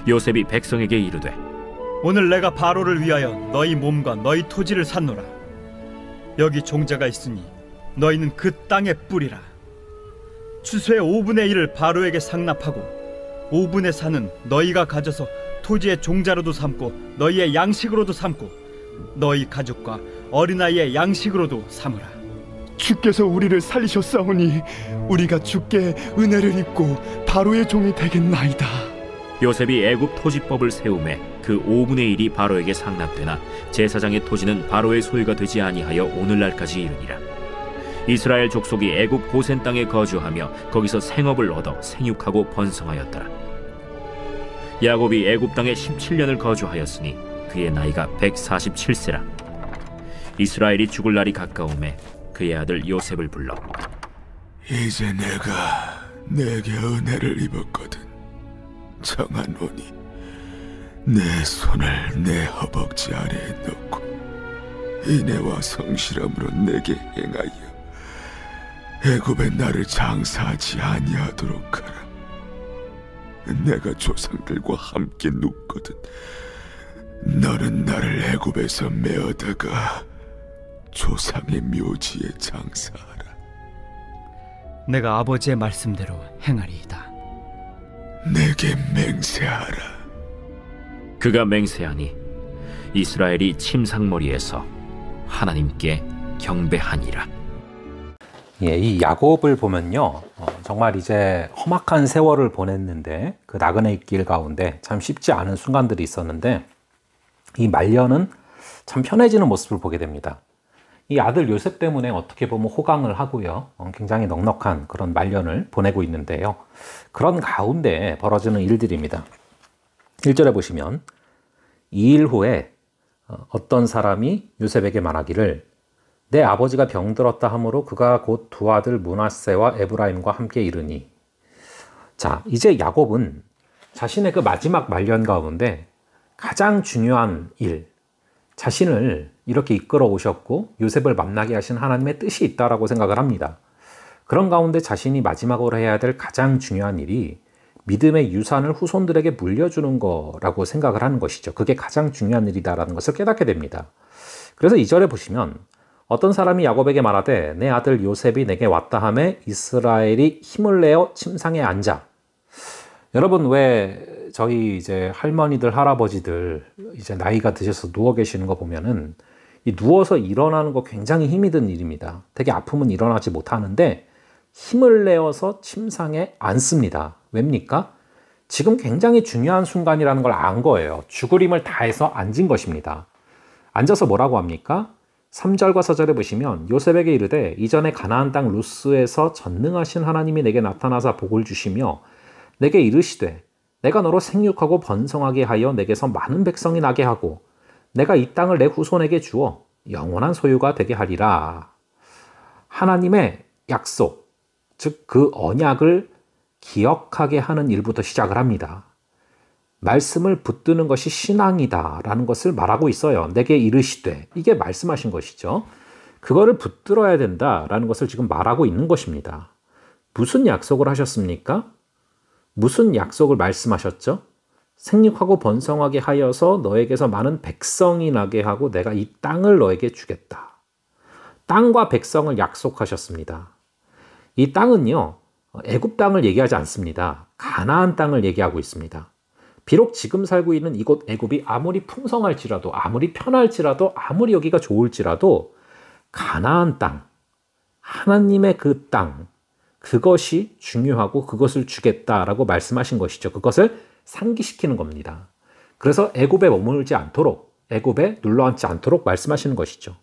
요셉이 백성에게 이르되 오늘 내가 바로를 위하여 너희 몸과 너희 토지를 샀노라. 여기 종자가 있으니 너희는 그 땅의 뿌리라. 추수의 5분의 1을 바로에게 상납하고 5분의 4는 너희가 가져서 토지의 종자로도 삼고 너희의 양식으로도 삼고 너희 가족과 어린아이의 양식으로도 삼으라. 주께서 우리를 살리셨사오니 우리가 주께 은혜를 입고 바로의 종이 되겠나이다. 요셉이 애굽 토지법을 세우매 그 5분의 1이 바로에게 상납되나 제사장의 토지는 바로의 소유가 되지 아니하여 오늘날까지 이르니라. 이스라엘 족속이 애굽 고센 땅에 거주하며 거기서 생업을 얻어 생육하고 번성하였더라. 야곱이 애굽 땅에 17년을 거주하였으니 그의 나이가 147세라. 이스라엘이 죽을 날이 가까우매 그의 아들 요셉을 불러 이제 내가 내게 은혜를 입었거든. 청하노니 내 손을 내 허벅지 아래에 넣고 인애와 성실함으로 내게 행하여 애굽에 나를 장사하지 아니하도록 하라. 내가 조상들과 함께 눕거든. 너는 나를 애굽에서 메어다가 조상의 묘지에 장사하라. 내가 아버지의 말씀대로 행하리이다. 내게 맹세하라. 그가 맹세하니 이스라엘이 침상머리에서 하나님께 경배하니라. 예, 이 야곱을 보면요, 정말 이제 험악한 세월을 보냈는데 그 나그네 길 가운데 참 쉽지 않은 순간들이 있었는데 이 말년은 참 편해지는 모습을 보게 됩니다. 이 아들 요셉 때문에 어떻게 보면 호강을 하고요, 굉장히 넉넉한 그런 말년을 보내고 있는데요, 그런 가운데 벌어지는 일들입니다. 1절에 보시면 2일 후에 어떤 사람이 요셉에게 말하기를 내 아버지가 병들었다 하므로 그가 곧 두 아들 므낫세와 에브라임과 함께 이르니. 자, 이제 야곱은 자신의 그 마지막 말년 가운데 가장 중요한 일, 자신을 이렇게 이끌어 오셨고 요셉을 만나게 하신 하나님의 뜻이 있다라고 생각을 합니다. 그런 가운데 자신이 마지막으로 해야 될 가장 중요한 일이 믿음의 유산을 후손들에게 물려주는 거라고 생각을 하는 것이죠. 그게 가장 중요한 일이다라는 것을 깨닫게 됩니다. 그래서 2절에 보시면 어떤 사람이 야곱에게 말하되 내 아들 요셉이 내게 왔다 하매 이스라엘이 힘을 내어 침상에 앉아. 여러분, 왜 저희 이제 할머니들, 할아버지들 이제 나이가 드셔서 누워 계시는 거 보면은 이 누워서 일어나는 거 굉장히 힘이 든 일입니다. 되게 아프면 일어나지 못하는데 힘을 내어서 침상에 앉습니다. 왜입니까? 지금 굉장히 중요한 순간이라는 걸 안 거예요. 죽을 힘을 다해서 앉은 것입니다. 앉아서 뭐라고 합니까? 3절과 4절에 보시면 요셉에게 이르되 이전에 가나안 땅 루스에서 전능하신 하나님이 내게 나타나사 복을 주시며 내게 이르시되 내가 너로 생육하고 번성하게 하여 내게서 많은 백성이 나게 하고 내가 이 땅을 내 후손에게 주어 영원한 소유가 되게 하리라. 하나님의 약속, 즉 그 언약을 기억하게 하는 일부터 시작을 합니다. 말씀을 붙드는 것이 신앙이다 라는 것을 말하고 있어요. 내게 이르시되, 이게 말씀하신 것이죠. 그거를 붙들어야 된다라는 것을 지금 말하고 있는 것입니다. 무슨 약속을 하셨습니까? 무슨 약속을 말씀하셨죠? 생육하고 번성하게 하여서 너에게서 많은 백성이 나게 하고 내가 이 땅을 너에게 주겠다. 땅과 백성을 약속하셨습니다. 이 땅은요, 애굽 땅을 얘기하지 않습니다. 가나안 땅을 얘기하고 있습니다. 비록 지금 살고 있는 이곳 애굽이 아무리 풍성할지라도, 아무리 편할지라도, 아무리 여기가 좋을지라도 가나안 땅, 하나님의 그 땅, 그것이 중요하고 그것을 주겠다라고 말씀하신 것이죠. 그것을 상기시키는 겁니다. 그래서 애굽에 머물지 않도록, 애굽에 눌러앉지 않도록 말씀하시는 것이죠.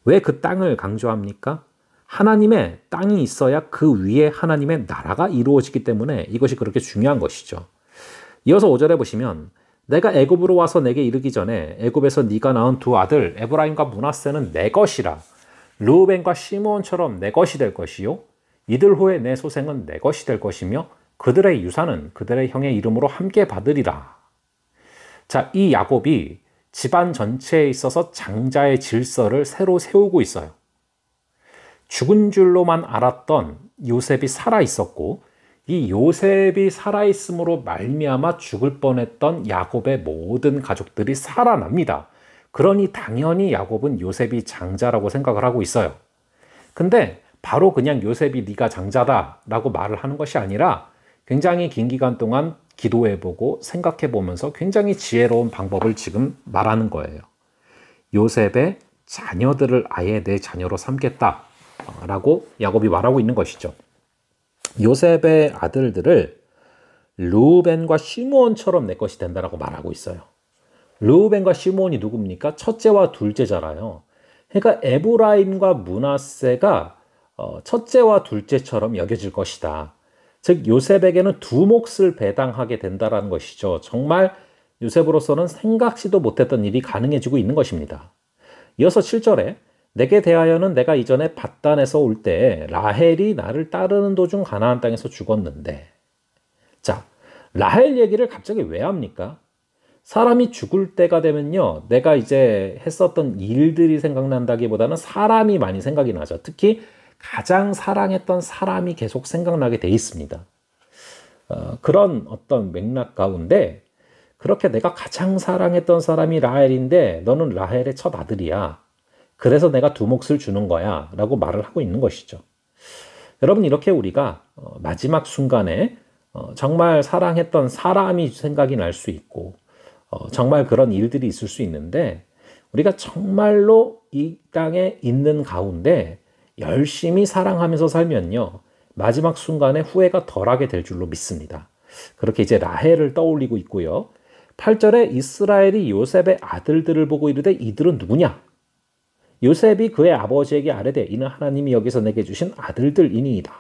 왜 그 땅을 강조합니까? 하나님의 땅이 있어야 그 위에 하나님의 나라가 이루어지기 때문에 이것이 그렇게 중요한 것이죠. 이어서 5절에 보시면 내가 애굽으로 와서 내게 이르기 전에 애굽에서 네가 낳은 두 아들 에브라임과 므낫세는 내 것이라. 르우벤과 시므온처럼 내 것이 될 것이요 이들 후에 내 소생은 내 것이 될 것이며 그들의 유산은 그들의 형의 이름으로 함께 받으리라. 자, 이 야곱이 집안 전체에 있어서 장자의 질서를 새로 세우고 있어요. 죽은 줄로만 알았던 요셉이 살아 있었고 이 요셉이 살아있음으로 말미암아 죽을 뻔했던 야곱의 모든 가족들이 살아납니다. 그러니 당연히 야곱은 요셉이 장자라고 생각을 하고 있어요. 근데 바로 그냥 요셉이 네가 장자다라고 말을 하는 것이 아니라 굉장히 긴 기간 동안 기도해보고 생각해보면서 굉장히 지혜로운 방법을 지금 말하는 거예요. 요셉의 자녀들을 아예 내 자녀로 삼겠다라고 야곱이 말하고 있는 것이죠. 요셉의 아들들을 르우벤과 시므온처럼 내 것이 된다라고 말하고 있어요. 르우벤과 시므온이 누굽니까? 첫째와 둘째잖아요. 그러니까 에브라임과 므낫세가 첫째와 둘째처럼 여겨질 것이다. 즉 요셉에게는 두 몫을 배당하게 된다라는 것이죠. 정말 요셉으로서는 생각지도 못했던 일이 가능해지고 있는 것입니다. 이어서 7절에 내게 대하여는 내가 이전에 밧단에서 올 때 라헬이 나를 따르는 도중 가나안 땅에서 죽었는데, 자, 라헬 얘기를 갑자기 왜 합니까? 사람이 죽을 때가 되면요, 내가 이제 했었던 일들이 생각난다기보다는 사람이 많이 생각이 나죠. 특히 가장 사랑했던 사람이 계속 생각나게 돼 있습니다. 그런 어떤 맥락 가운데 그렇게 내가 가장 사랑했던 사람이 라헬인데 너는 라헬의 첫 아들이야. 그래서 내가 두 몫을 주는 거야 라고 말을 하고 있는 것이죠. 여러분, 이렇게 우리가 마지막 순간에 정말 사랑했던 사람이 생각이 날 수 있고 정말 그런 일들이 있을 수 있는데 우리가 정말로 이 땅에 있는 가운데 열심히 사랑하면서 살면요, 마지막 순간에 후회가 덜하게 될 줄로 믿습니다. 그렇게 이제 라헬을 떠올리고 있고요. 8절에 이스라엘이 요셉의 아들들을 보고 이르되 이들은 누구냐? 요셉이 그의 아버지에게 아뢰되 이는 하나님이 여기서 내게 주신 아들들이니이다.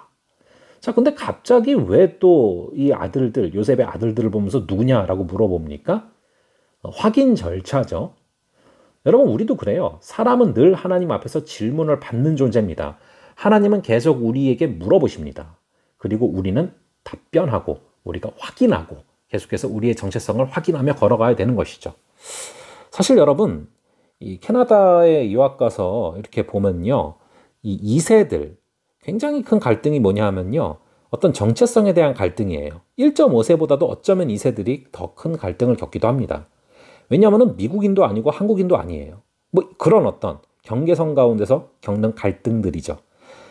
자, 근데 갑자기 왜 또 이 아들들, 요셉의 아들들을 보면서 누구냐라고 물어봅니까? 확인 절차죠. 여러분, 우리도 그래요. 사람은 늘 하나님 앞에서 질문을 받는 존재입니다. 하나님은 계속 우리에게 물어보십니다. 그리고 우리는 답변하고 우리가 확인하고 계속해서 우리의 정체성을 확인하며 걸어가야 되는 것이죠. 사실 여러분, 이 캐나다에 유학 가서 이렇게 보면요, 이 2세들 굉장히 큰 갈등이 뭐냐 하면요, 어떤 정체성에 대한 갈등이에요. 1.5세보다도 어쩌면 2세들이 더 큰 갈등을 겪기도 합니다. 왜냐하면 미국인도 아니고 한국인도 아니에요. 뭐 그런 어떤 경계선 가운데서 겪는 갈등들이죠.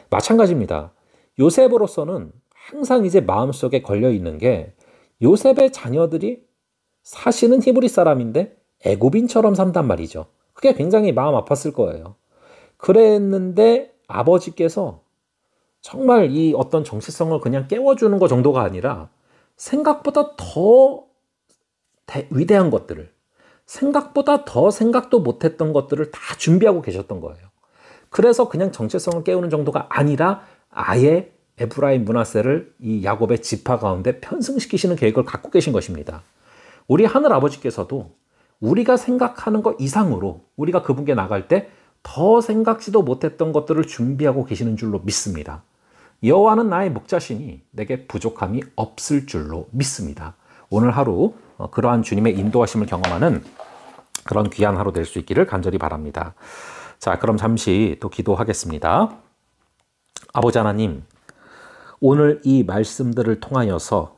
마찬가지입니다. 요셉으로서는 항상 이제 마음속에 걸려있는 게 요셉의 자녀들이 사실은 히브리 사람인데 애굽인처럼 산단 말이죠. 그게 굉장히 마음 아팠을 거예요. 그랬는데 아버지께서 정말 이 어떤 정체성을 그냥 깨워주는 것 정도가 아니라 생각보다 더 위대한 것들을, 생각보다 더 생각도 못했던 것들을 다 준비하고 계셨던 거예요. 그래서 그냥 정체성을 깨우는 정도가 아니라 아예 에브라임 므낫세를 이 야곱의 지파 가운데 편승시키시는 계획을 갖고 계신 것입니다. 우리 하늘 아버지께서도 우리가 생각하는 것 이상으로 우리가 그분께 나갈 때 더 생각지도 못했던 것들을 준비하고 계시는 줄로 믿습니다. 여호와는 나의 목자시니 내게 부족함이 없을 줄로 믿습니다. 오늘 하루 그러한 주님의 인도하심을 경험하는 그런 귀한 하루 될 수 있기를 간절히 바랍니다. 자, 그럼 잠시 또 기도하겠습니다. 아버지 하나님, 오늘 이 말씀들을 통하여서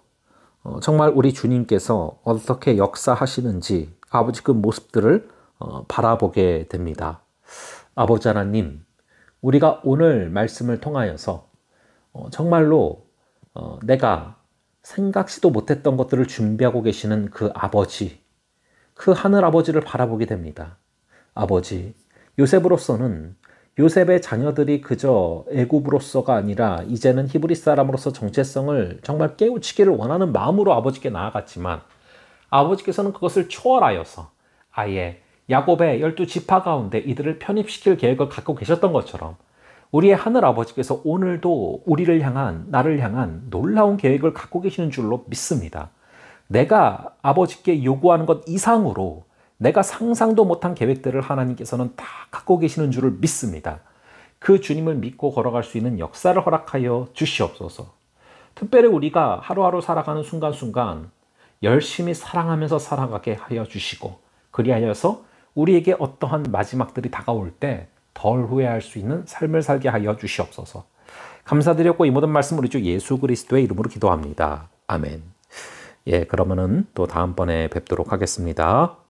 정말 우리 주님께서 어떻게 역사하시는지 아버지 그 모습들을 바라보게 됩니다. 아버지 하나님, 우리가 오늘 말씀을 통하여서 정말로 내가 생각지도 못했던 것들을 준비하고 계시는 그 아버지, 그 하늘 아버지를 바라보게 됩니다. 아버지, 요셉으로서는 요셉의 자녀들이 그저 애굽으로서가 아니라 이제는 히브리 사람으로서 정체성을 정말 깨우치기를 원하는 마음으로 아버지께 나아갔지만 아버지께서는 그것을 초월하여서 아예 야곱의 12지파 가운데 이들을 편입시킬 계획을 갖고 계셨던 것처럼 우리의 하늘 아버지께서 오늘도 우리를 향한, 나를 향한 놀라운 계획을 갖고 계시는 줄로 믿습니다. 내가 아버지께 요구하는 것 이상으로 내가 상상도 못한 계획들을 하나님께서는 다 갖고 계시는 줄을 믿습니다. 그 주님을 믿고 걸어갈 수 있는 역사를 허락하여 주시옵소서. 특별히 우리가 하루하루 살아가는 순간순간 열심히 사랑하면서 살아가게 하여 주시고, 그리하여서 우리에게 어떠한 마지막들이 다가올 때 덜 후회할 수 있는 삶을 살게 하여 주시옵소서. 감사드렸고 이 모든 말씀 우리 주 예수 그리스도의 이름으로 기도합니다. 아멘. 예, 그러면은 또 다음번에 뵙도록 하겠습니다.